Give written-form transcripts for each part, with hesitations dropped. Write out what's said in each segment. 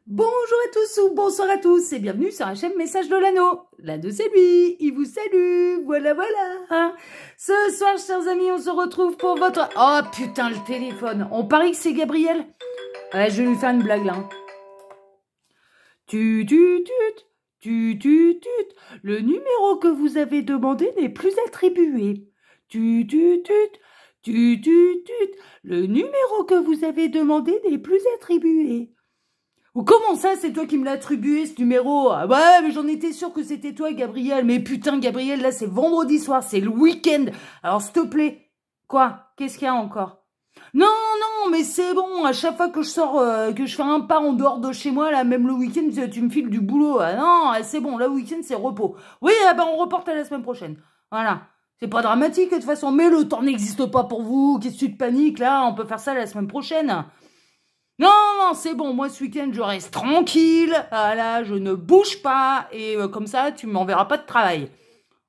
Bonjour à tous ou bonsoir à tous et bienvenue sur la chaîne Message de l'Anneau. L'Anneau c'est lui, il vous salue, voilà. Ce soir chers amis on se retrouve pour votre... Oh putain le téléphone, on parie que c'est Gabriel. Ouais je vais lui faire une blague là. Tut, le numéro que vous avez demandé n'est plus attribué. Tut, le numéro que vous avez demandé n'est plus attribué. Ou comment ça, c'est toi qui me l'as attribué, ce numéro? Ah ouais, mais j'en étais sûre que c'était toi, Gabriel. Mais putain, Gabriel, là, c'est vendredi soir, c'est le week-end. Alors, s'il te plaît. Quoi? Qu'est-ce qu'il y a encore? Non, mais c'est bon. À chaque fois que je sors, que je fais un pas en dehors de chez moi, là, même le week-end, tu me files du boulot. Ah non, c'est bon. Le week-end, c'est repos. Oui, on reporte à la semaine prochaine. Voilà. C'est pas dramatique, de toute façon. Mais le temps n'existe pas pour vous. Qu'est-ce que tu te paniques, là? On peut faire ça la semaine prochaine. Non, c'est bon, moi ce week-end je reste tranquille, voilà, je ne bouge pas, et comme ça tu m'enverras pas de travail.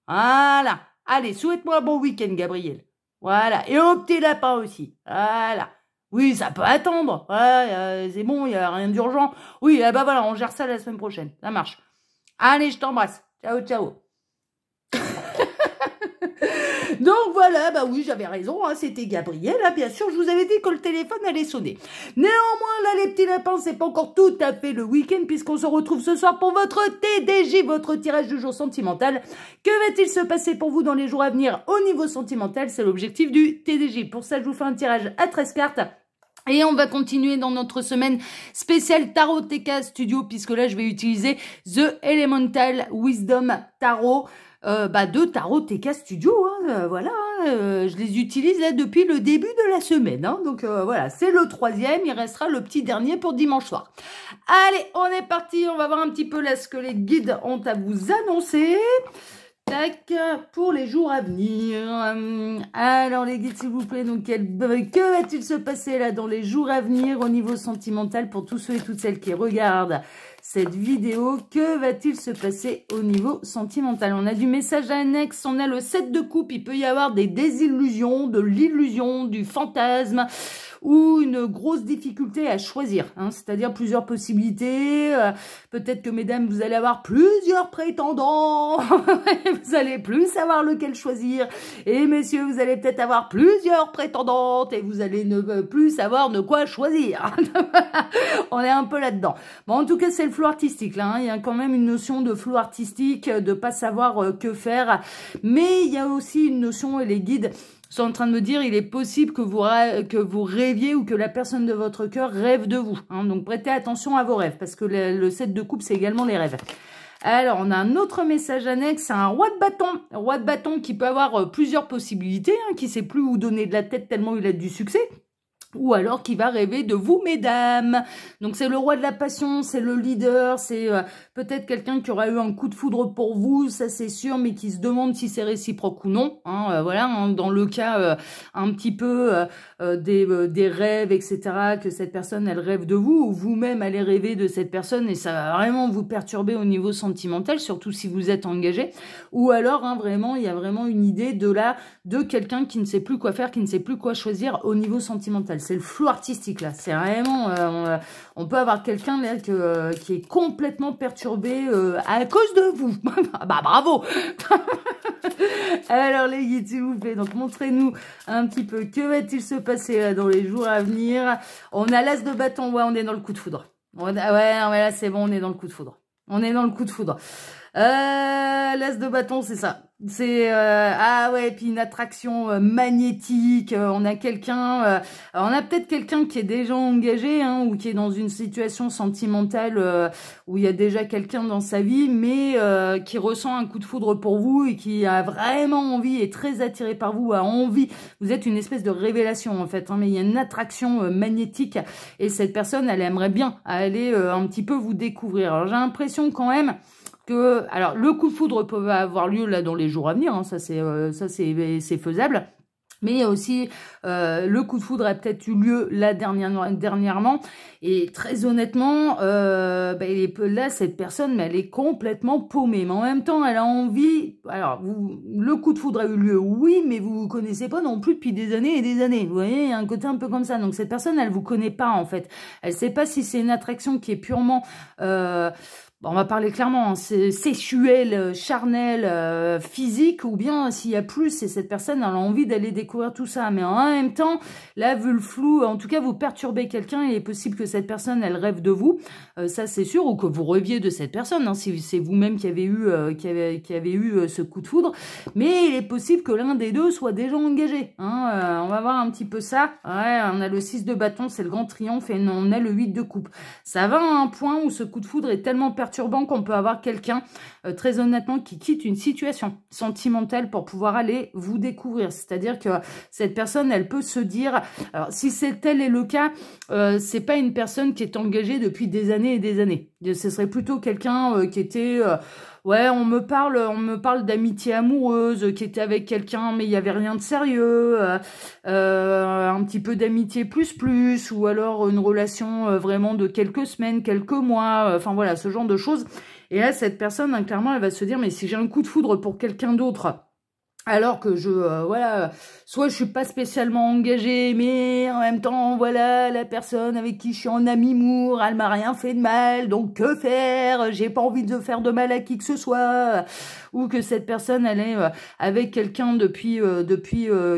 Voilà, allez, souhaite-moi un bon week-end Gabriel. Voilà, et un petit lapin aussi, voilà. Oui, ça peut attendre, ouais, c'est bon, il n'y a rien d'urgent. Oui, voilà, on gère ça la semaine prochaine, ça marche. Allez, je t'embrasse, ciao. Donc voilà, bah oui, j'avais raison, hein, c'était Gabriel, hein, bien sûr, je vous avais dit que le téléphone allait sonner. Néanmoins, là, les petits lapins, c'est pas encore tout à fait le week-end, puisqu'on se retrouve ce soir pour votre TDJ, votre tirage du jour sentimental. Que va-t-il se passer pour vous dans les jours à venir au niveau sentimental? C'est l'objectif du TDJ. Pour ça, je vous fais un tirage à 13 cartes. Et on va continuer dans notre semaine spéciale Tarot TK Studio, puisque là, je vais utiliser The Elemental Wisdom Tarot. De Tarot TK Studio, hein, voilà, je les utilise là depuis le début de la semaine, hein, donc voilà, c'est le troisième, il restera le petit dernier pour dimanche soir. Allez, on est parti, on va voir un petit peu là ce que les guides ont à vous annoncer. Tac, pour les jours à venir. Alors les guides s'il vous plaît, donc que va-t-il se passer là dans les jours à venir au niveau sentimental pour tous ceux et toutes celles qui regardent cette vidéo? Que va-t-il se passer au niveau sentimental? On a du message annexe, on a le 7 de coupe, il peut y avoir des désillusions, de l'illusion, du fantasme ou une grosse difficulté à choisir, hein, c'est-à-dire plusieurs possibilités. Peut-être que mesdames, vous allez avoir plusieurs prétendants, vous allez plus savoir lequel choisir. Et messieurs, vous allez peut-être avoir plusieurs prétendantes et vous allez ne plus savoir de quoi choisir. On est un peu là-dedans. Bon, en tout cas, c'est le flou artistique, là. Hein. Il y a quand même une notion de flou artistique, de pas savoir que faire. Mais il y a aussi une notion, et les guides sont en train de me dire, il est possible que vous rêviez ou que la personne de votre cœur rêve de vous. Hein. Donc, prêtez attention à vos rêves, parce que le 7 de coupe, c'est également les rêves. Alors, on a un autre message annexe, c'est un roi de bâton. Roi de bâton qui peut avoir plusieurs possibilités, hein, qui ne sait plus où donner de la tête tellement il a du succès. Ou alors qui va rêver de vous, mesdames. Donc, c'est le roi de la passion, c'est le leader, c'est peut-être quelqu'un qui aura eu un coup de foudre pour vous, ça c'est sûr, mais qui se demande si c'est réciproque ou non. Hein, voilà, hein, dans le cas un petit peu des rêves, etc., que cette personne, elle rêve de vous, ou vous-même allez rêver de cette personne, et ça va vraiment vous perturber au niveau sentimental, surtout si vous êtes engagé. Ou alors, hein, vraiment, il y a vraiment une idée de quelqu'un qui ne sait plus quoi faire, qui ne sait plus quoi choisir au niveau sentimental. C'est le flou artistique, là. C'est vraiment... on peut avoir quelqu'un là qui est complètement perturbé à cause de vous. Bah, bravo. Alors, les guides, s'il vous plaît, donc montrez-nous un petit peu que va-t-il se passer là, dans les jours à venir. On a l'as de bâton. Ouais, on est dans le coup de foudre. Ouais, là, c'est bon, on est dans le coup de foudre. On est dans le coup de foudre. L'as de bâton, c'est ça. C'est ah ouais, puis une attraction magnétique. On a quelqu'un, on a peut-être quelqu'un qui est déjà engagé, hein, ou qui est dans une situation sentimentale où il y a déjà quelqu'un dans sa vie, mais qui ressent un coup de foudre pour vous et qui a vraiment envie, est très attiré par vous, a envie. Vous êtes une espèce de révélation en fait, hein, mais il y a une attraction magnétique et cette personne, elle aimerait bien aller un petit peu vous découvrir. Alors j'ai l'impression quand même alors le coup de foudre peut avoir lieu là dans les jours à venir, hein, ça c'est faisable. Mais il y a aussi le coup de foudre a peut-être eu lieu là dernièrement. Et très honnêtement, là, cette personne, mais elle est complètement paumée. Mais en même temps, elle a envie... Alors, le coup de foudre a eu lieu, oui, mais vous ne vous connaissez pas non plus depuis des années et des années. Vous voyez, il y a un côté un peu comme ça. Donc, cette personne, elle ne vous connaît pas, en fait. Elle ne sait pas si c'est une attraction qui est purement... on va parler clairement, hein, c'est sexuel, charnel, physique, ou bien s'il y a plus, et cette personne elle a envie d'aller découvrir tout ça. Mais en même temps, là, vu le flou, en tout cas, vous perturbez quelqu'un, il est possible que cette personne, elle rêve de vous, ça c'est sûr, ou que vous rêviez de cette personne, hein, si c'est vous-même qui avez eu, ce coup de foudre. Mais il est possible que l'un des deux soit déjà engagé. Hein, on va voir un petit peu ça. Ouais, on a le 6 de bâton, c'est le grand triomphe, et on a le 8 de coupe. Ça va à un point où ce coup de foudre est tellement perturbant qu'on peut avoir quelqu'un, très honnêtement, qui quitte une situation sentimentale pour pouvoir aller vous découvrir. C'est-à-dire que cette personne, elle peut se dire... Alors, si c'est tel est le cas, c'est pas une personne qui est engagée depuis des années et des années. Ce serait plutôt quelqu'un qui était... ouais, on me parle d'amitié amoureuse, qui était avec quelqu'un, mais il n'y avait rien de sérieux, un petit peu d'amitié plus, ou alors une relation vraiment de quelques semaines, quelques mois, enfin voilà, ce genre de choses. Et là, cette personne, hein, clairement, elle va se dire, mais si j'ai un coup de foudre pour quelqu'un d'autre, alors que voilà, soit je suis pas spécialement engagée, mais en même temps, voilà, la personne avec qui je suis en ami-mour, elle m'a rien fait de mal, donc que faire? J'ai pas envie de faire de mal à qui que ce soit. Ou que cette personne, elle est avec quelqu'un depuis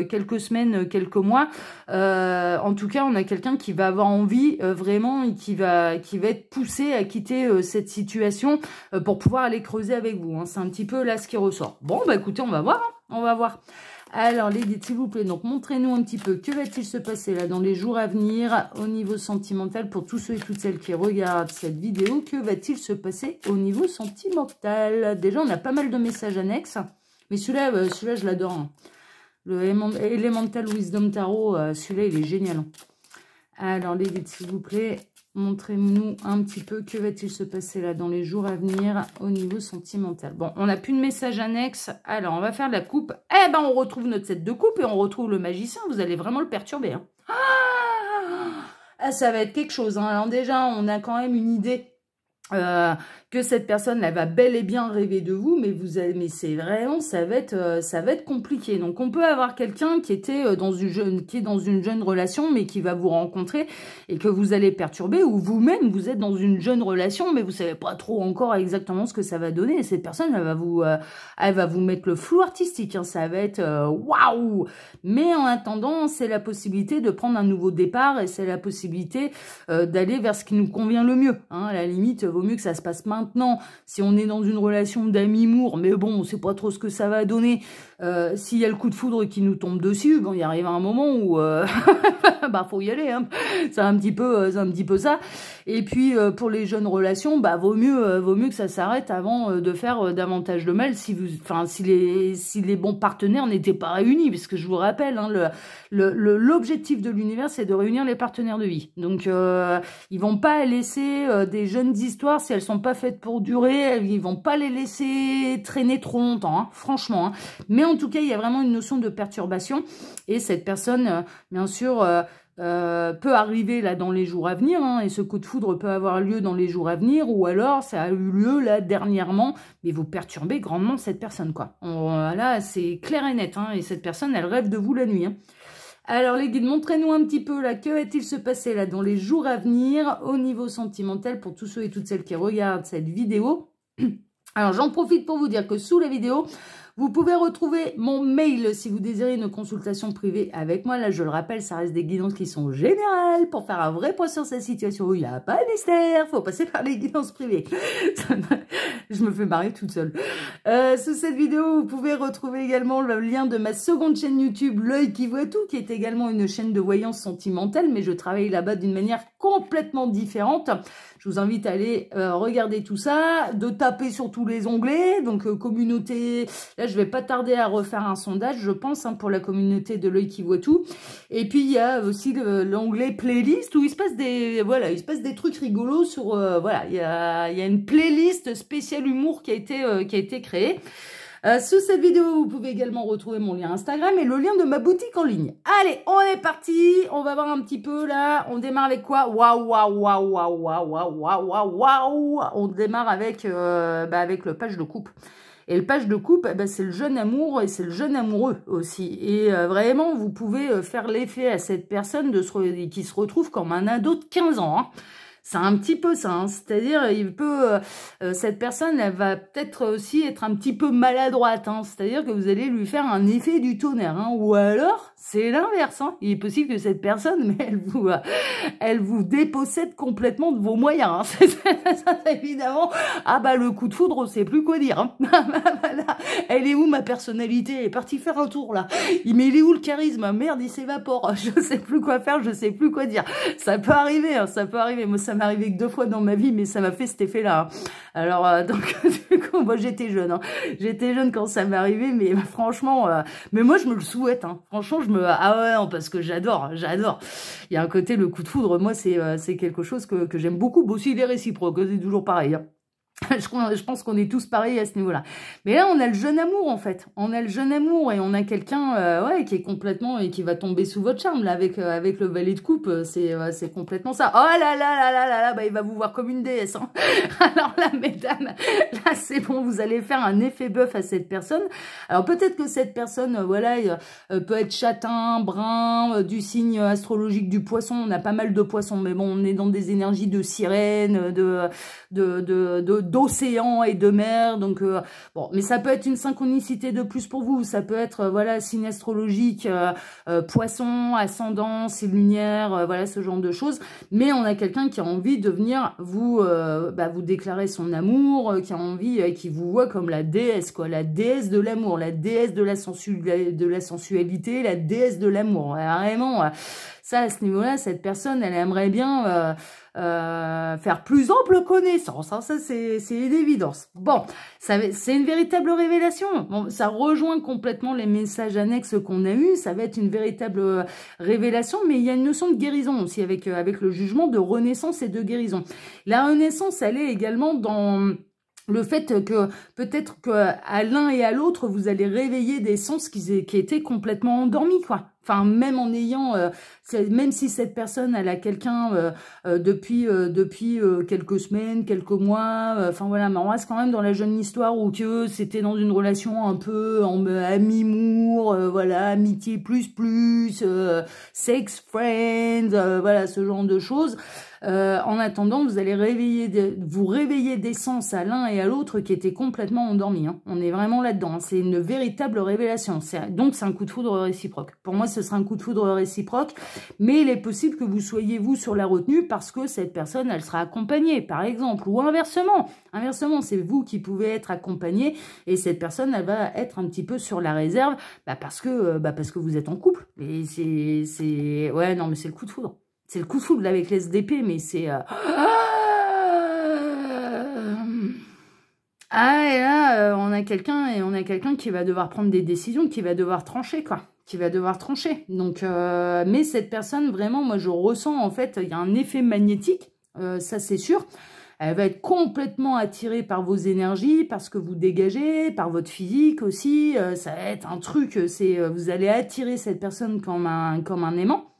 quelques semaines, quelques mois. En tout cas, on a quelqu'un qui va avoir envie vraiment, et qui va être poussé à quitter cette situation pour pouvoir aller creuser avec vous. Hein. C'est un petit peu là ce qui ressort. Bon, bah écoutez, on va voir. Hein. On va voir. Alors, les guides, s'il vous plaît, donc montrez-nous un petit peu que va-t-il se passer là dans les jours à venir au niveau sentimental pour tous ceux et toutes celles qui regardent cette vidéo. Que va-t-il se passer au niveau sentimental? Déjà, on a pas mal de messages annexes, mais celui-là, je l'adore. Hein. Le Elemental Wisdom Tarot, celui-là, il est génial. Hein. Alors, les guides, s'il vous plaît, montrez-nous un petit peu que va-t-il se passer là dans les jours à venir au niveau sentimental. Bon, on n'a plus de message annexe. Alors, on va faire la coupe. Eh ben, on retrouve notre set de coupe et on retrouve le magicien. Vous allez vraiment le perturber. Hein. Ah, ça va être quelque chose. Hein. Alors déjà, on a quand même une idée que cette personne, elle va bel et bien rêver de vous, mais c'est vraiment, ça va être compliqué. Donc, on peut avoir quelqu'un qui était dans une jeune relation, mais qui va vous rencontrer et que vous allez perturber, ou vous-même, vous êtes dans une jeune relation, mais vous savez pas trop encore exactement ce que ça va donner. Et cette personne, elle va vous mettre le flou artistique. Hein. Ça va être waouh. Mais en attendant, c'est la possibilité de prendre un nouveau départ et c'est la possibilité d'aller vers ce qui nous convient le mieux. Hein. À la limite, vaut mieux que ça se passe maintenant, si on est dans une relation d'amis-mour, mais bon, on sait pas trop ce que ça va donner. S'il y a le coup de foudre qui nous tombe dessus, bon, il arrive un moment où bah faut y aller. Hein. C'est un petit peu ça. Et puis pour les jeunes relations, bah vaut mieux que ça s'arrête avant de faire davantage de mal. Si les bons partenaires n'étaient pas réunis, parce que je vous rappelle, hein, l'objectif de l'univers, c'est de réunir les partenaires de vie. Donc ils vont pas laisser des jeunes histoires si elles sont pas faites pour durer. Ils vont pas les laisser traîner trop longtemps, hein, franchement. Hein. Mais en tout cas, il y a vraiment une notion de perturbation. Et cette personne, bien sûr, peut arriver là dans les jours à venir. Hein, et ce coup de foudre peut avoir lieu dans les jours à venir. Ou alors, ça a eu lieu là dernièrement. Mais vous perturbez grandement cette personne, quoi. Là, c'est clair et net. Hein, et cette personne, elle rêve de vous la nuit. Hein. Alors les guides, montrez-nous un petit peu là, que va-t-il se passer là dans les jours à venir au niveau sentimental pour tous ceux et toutes celles qui regardent cette vidéo. Alors j'en profite pour vous dire que sous la vidéo, vous pouvez retrouver mon mail si vous désirez une consultation privée avec moi. Là, je le rappelle, ça reste des guidances qui sont générales pour faire un vrai point sur sa situation où il n'y a pas de mystère. Faut passer par les guidances privées. Je me fais marrer toute seule. Sous cette vidéo, vous pouvez retrouver également le lien de ma seconde chaîne YouTube, L'œil qui voit tout, qui est également une chaîne de voyance sentimentale, mais je travaille là-bas d'une manière complètement différente. Je vous invite à aller regarder tout ça, de taper sur tous les onglets, donc communauté. Là, je vais pas tarder à refaire un sondage, je pense, hein, pour la communauté de L'œil qui voit tout. Et puis, il y a aussi l'onglet playlist où il se passe des trucs rigolos sur, voilà, il y a une playlist spéciale humour qui a été créée. Sous cette vidéo, vous pouvez également retrouver mon lien Instagram et le lien de ma boutique en ligne. Allez, on est parti. On va voir un petit peu là. On démarre avec quoi? Waouh, waouh, waouh, waouh, waouh, waouh, waouh, waouh. On démarre avec, avec le page de coupe. Et le page de coupe, c'est le jeune amour et c'est le jeune amoureux aussi. Et vraiment, vous pouvez faire l'effet à cette personne qui se retrouve comme un ado de 15 ans. Hein. C'est un petit peu ça, hein. C'est-à-dire cette personne, elle va peut-être aussi être un petit peu maladroite, hein. C'est-à-dire que vous allez lui faire un effet du tonnerre, hein. Ou alors, c'est l'inverse, hein. Il est possible que cette personne, mais elle vous dépossède complètement de vos moyens, hein. Ça, évidemment, le coup de foudre, on sait plus quoi dire, hein. Voilà. Elle est où ma personnalité? Elle est partie faire un tour, là. Mais il est où le charisme? Merde, il s'évapore. Je sais plus quoi faire, je sais plus quoi dire. Ça peut arriver, hein, ça peut arriver. Moi, ça m'est arrivé que 2 fois dans ma vie, mais ça m'a fait cet effet-là. Alors, donc, du coup, moi, j'étais jeune. Hein. J'étais jeune quand ça m'est arrivé, mais franchement, mais moi, je me le souhaite. Hein. Franchement, ah ouais, non, parce que j'adore. Il y a un côté, le coup de foudre, moi, c'est quelque chose que j'aime beaucoup. Bon, aussi, il est réciproque, c'est toujours pareil. Hein. Je pense qu'on est tous pareils à ce niveau-là. Mais là, on a le jeune amour, en fait. On a le jeune amour et on a quelqu'un qui est complètement et qui va tomber sous votre charme. Là, avec le valet de coupe, c'est complètement ça. Oh là là là là là là, il va vous voir comme une déesse. Hein. Alors là, mesdames, là, c'est bon, vous allez faire un effet bœuf à cette personne. Alors peut-être que cette personne, peut être châtain, brun, du signe astrologique du poisson. On a pas mal de poissons, mais bon, on est dans des énergies de sirène, d'océan et de mer, donc bon, mais ça peut être une synchronicité de plus pour vous, ça peut être signe astrologique, poisson, ascendant, signe lunaire, ce genre de choses, mais on a quelqu'un qui a envie de venir vous déclarer son amour, qui a envie, qui vous voit comme la déesse, quoi, la déesse de l'amour, la déesse de la sensualité, la déesse de l'amour, vraiment, ça, à ce niveau-là, cette personne, elle aimerait bien faire plus ample connaissance, hein, ça c'est une évidence. Bon, c'est une véritable révélation. Bon, ça rejoint complètement les messages annexes qu'on a eus, ça va être une véritable révélation, mais il y a une notion de guérison aussi avec le jugement de renaissance et de guérison. La renaissance, elle est également dans le fait que peut-être qu'à l'un et à l'autre, vous allez réveiller des sens qui étaient complètement endormis, quoi. Enfin, même en ayant, même si cette personne, elle a quelqu'un depuis quelques semaines, quelques mois, mais on reste quand même dans la jeune histoire où que c'était dans une relation un peu en ami-mour, amitié plus, sex friends, ce genre de choses. En attendant, vous allez vous réveiller des sens à l'un et à l'autre qui étaient complètement endormis. Hein. On est vraiment là-dedans. Hein. C'est une véritable révélation. Donc, c'est un coup de foudre réciproque. Pour moi, ce sera un coup de foudre réciproque, mais il est possible que vous soyez, vous, sur la retenue parce que cette personne, elle sera accompagnée, par exemple, ou inversement. Inversement, c'est vous qui pouvez être accompagné et cette personne, elle va être un petit peu sur la réserve parce que vous êtes en couple. Et ouais, non, mais c'est le coup de foudre. C'est le coup de foudre avec les SDP, mais c'est... et là, on a quelqu'un qui va devoir prendre des décisions, qui va devoir trancher, quoi. Qui va devoir trancher. Donc, mais cette personne, vraiment, moi, je ressens, en fait, il y a un effet magnétique, ça, c'est sûr. Elle va être complètement attirée par vos énergies, par ce que vous dégagez, par votre physique aussi. Ça va être un truc, vous allez attirer cette personne comme un aimant.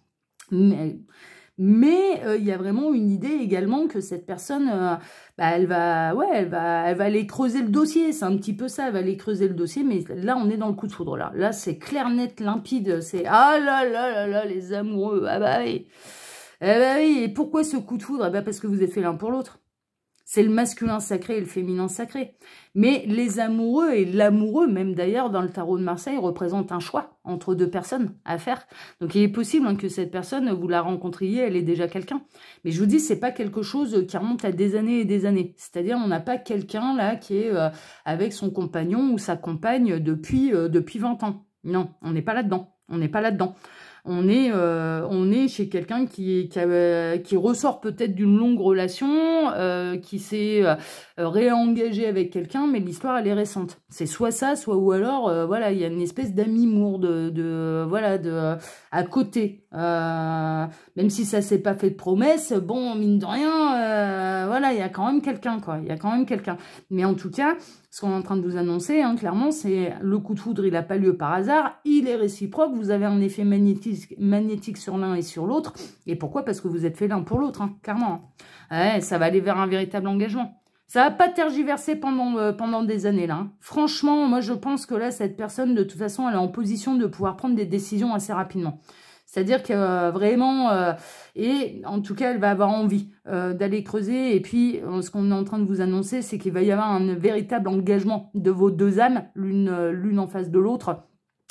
Mais il y a vraiment une idée également que cette personne, elle va aller creuser le dossier. C'est un petit peu ça, elle va aller creuser le dossier. Mais là, on est dans le coup de foudre. Là, c'est clair, net, limpide. C'est ah là là là là, les amoureux. Ah bah oui. Et pourquoi ce coup de foudre? Parce que vous êtes fait l'un pour l'autre. C'est le masculin sacré et le féminin sacré. Mais les amoureux et l'amoureux, même d'ailleurs dans le tarot de Marseille, représentent un choix entre deux personnes à faire. Donc il est possible que cette personne, vous la rencontriez, elle est déjà quelqu'un. Mais je vous dis, c'est pas quelque chose qui remonte à des années et des années. C'est-à-dire, on n'a pas quelqu'un là qui est avec son compagnon ou sa compagne depuis 20 ans. Non, on n'est pas là-dedans. On n'est pas là-dedans. On est chez quelqu'un qui ressort peut-être d'une longue relation, qui s'est réengagé avec quelqu'un, mais l'histoire elle est récente. C'est soit ça, soit ou alors voilà, il y a une espèce d'amour à côté. Même si ça s'est pas fait de promesses, bon mine de rien, voilà, il y a quand même quelqu'un quoi. Il y a quand même quelqu'un. Mais en tout cas, ce qu'on est en train de vous annoncer, hein, clairement, c'est le coup de foudre, il n'a pas lieu par hasard, il est réciproque, vous avez un effet magnétique sur l'un et sur l'autre. Et pourquoi? Parce que vous êtes fait l'un pour l'autre, hein, clairement. Ouais, ça va aller vers un véritable engagement. Ça va pas tergiverser pendant des années, là. Hein. Franchement, moi, je pense que là, cette personne, de toute façon, elle est en position de pouvoir prendre des décisions assez rapidement. C'est-à-dire que vraiment, et en tout cas, elle va avoir envie d'aller creuser. Et puis, ce qu'on est en train de vous annoncer, c'est qu'il va y avoir un véritable engagement de vos deux âmes, l'une en face de l'autre,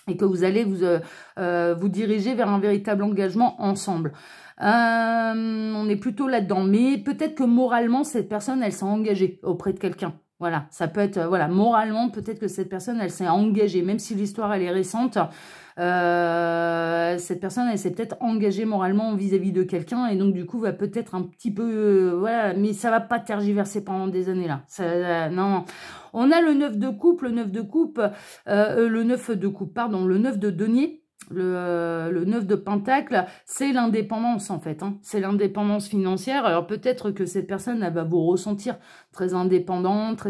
et que vous allez vous diriger vers un véritable engagement ensemble. On est plutôt là-dedans. Mais peut-être que moralement, cette personne, elle s'est engagée auprès de quelqu'un. Voilà, ça peut être, voilà, moralement, peut-être que cette personne, elle s'est engagée, même si l'histoire, elle est récente, cette personne, elle s'est peut-être engagée moralement vis-à-vis de quelqu'un, et donc, du coup, va peut-être un petit peu, voilà, mais ça va pas tergiverser pendant des années, là. Non. On a le 9 de coupe, le 9 de coupe, le 9 de denier. Le 9 de pentacle, c'est l'indépendance en fait, hein. C'est l'indépendance financière. Alors peut-être que cette personne, elle va vous ressentir très indépendante,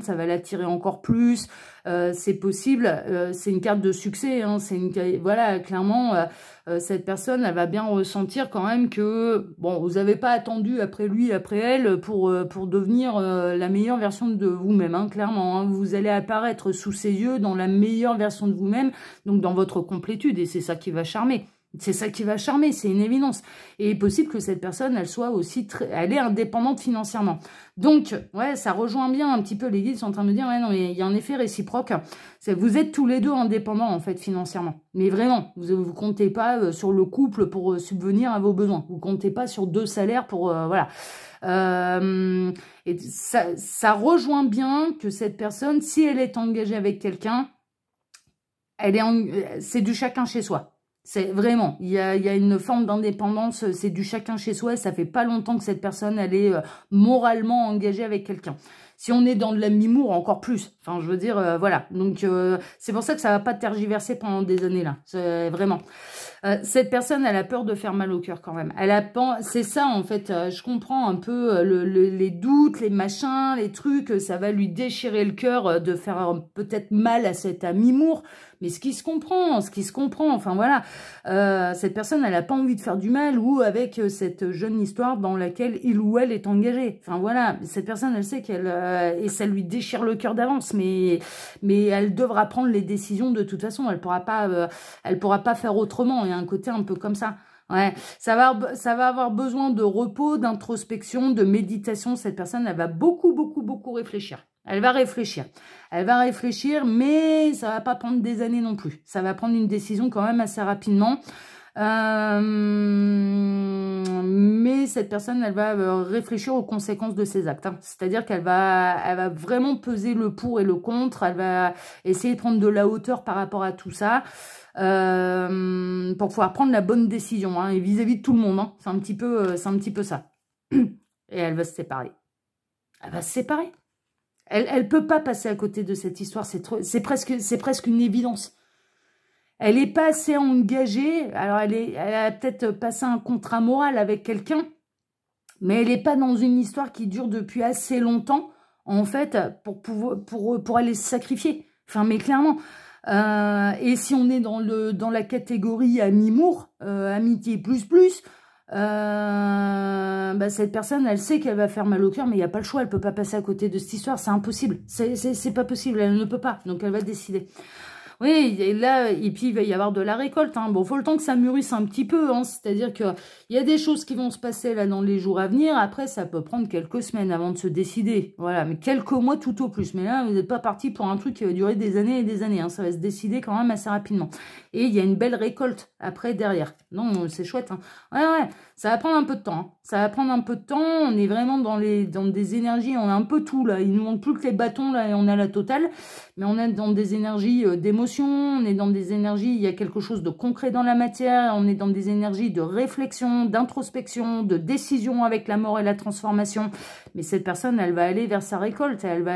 ça va l'attirer encore plus. C'est possible, c'est une carte de succès, hein. Voilà, clairement, cette personne, elle va bien ressentir quand même que, bon, vous n'avez pas attendu après lui, après elle, pour devenir la meilleure version de vous-même, hein, clairement. Hein. Vous allez apparaître sous ses yeux dans la meilleure version de vous-même, donc dans votre complétude, et c'est ça qui va charmer. C'est ça qui va charmer, c'est une évidence. Et il est possible que cette personne, elle soit aussi elle est indépendante financièrement. Donc, ouais, ça rejoint bien un petit peu, les guides sont en train de me dire, ouais, non, mais il y a un effet réciproque. Vous êtes tous les deux indépendants, en fait, financièrement. Mais vraiment, vous comptez pas sur le couple pour subvenir à vos besoins. Vous comptez pas sur deux salaires pour, voilà. Et ça rejoint bien que cette personne, si elle est engagée avec quelqu'un, c'est du chacun chez soi. C'est vraiment, il y a une forme d'indépendance, c'est du chacun chez soi, et ça fait pas longtemps que cette personne, elle est moralement engagée avec quelqu'un. Si on est dans de la mimour, encore plus. Enfin, je veux dire, voilà. Donc, c'est pour ça que ça va pas tergiverser pendant des années, là. Vraiment. Cette personne, elle a peur de faire mal au cœur, quand même. C'est ça, en fait. Je comprends un peu les doutes, les machins, les trucs. Ça va lui déchirer le cœur de faire peut-être mal à cet ami-mour. Mais ce qui se comprend. Enfin, voilà. Cette personne, elle a pas envie de faire du mal, ou avec cette jeune histoire dans laquelle il ou elle est engagé. Enfin, voilà. Cette personne, elle sait qu'elle... et ça lui déchire le cœur d'avance, mais elle devra prendre les décisions de toute façon. Elle pourra pas faire autrement. Il y a un côté un peu comme ça. Ouais, ça va avoir besoin de repos, d'introspection, de méditation. Cette personne, elle va beaucoup réfléchir. Elle va réfléchir, mais ça va pas prendre des années non plus. Ça va prendre une décision quand même assez rapidement. Mais cette personne, elle va réfléchir aux conséquences de ses actes. Hein. C'est-à-dire qu'elle va vraiment peser le pour et le contre. Elle va essayer de prendre de la hauteur par rapport à tout ça. Pour pouvoir prendre la bonne décision. Hein, et vis-à-vis de tout le monde. Hein. C'est un petit peu ça. Et elle va se séparer. Elle va se séparer. Elle peut pas passer à côté de cette histoire. C'est presque une évidence. Elle n'est pas assez engagée. Alors, elle a peut-être passé un contrat moral avec quelqu'un, mais elle n'est pas dans une histoire qui dure depuis assez longtemps, en fait, pour aller se sacrifier. Enfin, mais clairement. Et si on est dans la catégorie ami-mour, amitié plus, cette personne, elle sait qu'elle va faire mal au cœur, mais il n'y a pas le choix. Elle peut pas passer à côté de cette histoire. C'est impossible. C'est pas possible. Elle ne peut pas. Donc, elle va décider. Oui, et là, et puis il va y avoir de la récolte. Hein. Bon, faut le temps que ça mûrisse un petit peu. Hein. C'est-à-dire qu'il y a des choses qui vont se passer là dans les jours à venir. Après, ça peut prendre quelques semaines avant de se décider. Voilà, mais quelques mois tout au plus. Mais là, vous n'êtes pas parti pour un truc qui va durer des années et des années. Hein. Ça va se décider quand même assez rapidement. Et il y a une belle récolte après, derrière. Non, c'est chouette. Hein. Ouais, Ça va prendre un peu de temps. Hein. Ça va prendre un peu de temps. On est vraiment dans des énergies. On a un peu tout là. Il nous manque plus que les bâtons là et on a la totale. Mais on est dans des énergies d'émotion. On est dans des énergies. Il y a quelque chose de concret dans la matière. On est dans des énergies de réflexion, d'introspection, de décision avec la mort et la transformation. Mais cette personne, elle va aller vers sa récolte. Elle va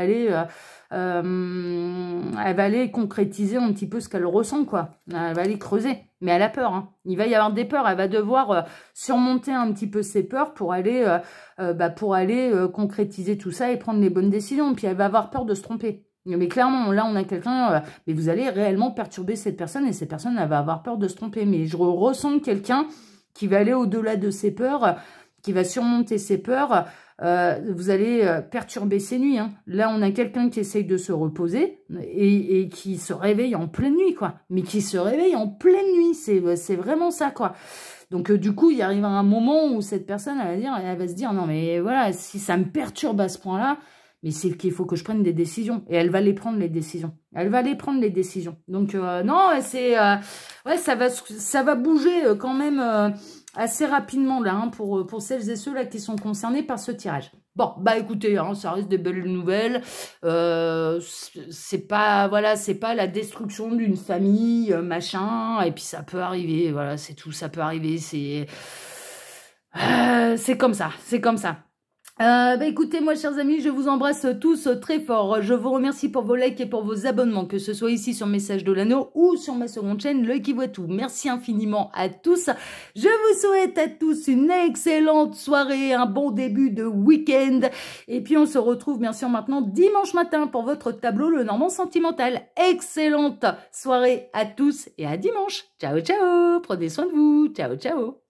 aller concrétiser un petit peu ce qu'elle ressent, quoi. Elle va aller creuser. Mais elle a peur, hein. Il va y avoir des peurs. Elle va devoir surmonter un petit peu ses peurs pour aller, concrétiser tout ça et prendre les bonnes décisions. Puis elle va avoir peur de se tromper. Mais clairement, là, on a quelqu'un... mais vous allez réellement perturber cette personne et cette personne, elle va avoir peur de se tromper. Mais je ressens quelqu'un qui va aller au-delà de ses peurs, qui va surmonter ses peurs. Vous allez perturber ses nuits. Hein. Là, on a quelqu'un qui essaye de se reposer et qui se réveille en pleine nuit, quoi. Mais qui se réveille en pleine nuit, c'est vraiment ça, quoi. Donc, du coup, il arrive un moment où cette personne, elle va se dire, non, mais voilà, si ça me perturbe à ce point-là, mais c'est qu'il faut que je prenne des décisions. Et elle va les prendre, les décisions. Elle va les prendre, les décisions. Donc, non, ouais, ça va bouger quand même... assez rapidement là, hein, pour celles et ceux là qui sont concernés par ce tirage. Bon, bah écoutez, hein, ça reste des belles nouvelles. C'est pas, voilà, c'est pas la destruction d'une famille, machin. Et puis ça peut arriver, voilà, c'est tout, ça peut arriver. C'est comme ça, c'est comme ça. Écoutez, moi, chers amis, je vous embrasse tous très fort. Je vous remercie pour vos likes et pour vos abonnements, que ce soit ici sur Message de l'Anneau ou sur ma seconde chaîne, L'Œil qui voit tout. Merci infiniment à tous. Je vous souhaite à tous une excellente soirée, un bon début de week-end. Et puis, on se retrouve bien sûr maintenant dimanche matin pour votre tableau Le Normand Sentimental. Excellente soirée à tous et à dimanche. Ciao, ciao. Prenez soin de vous. Ciao, ciao.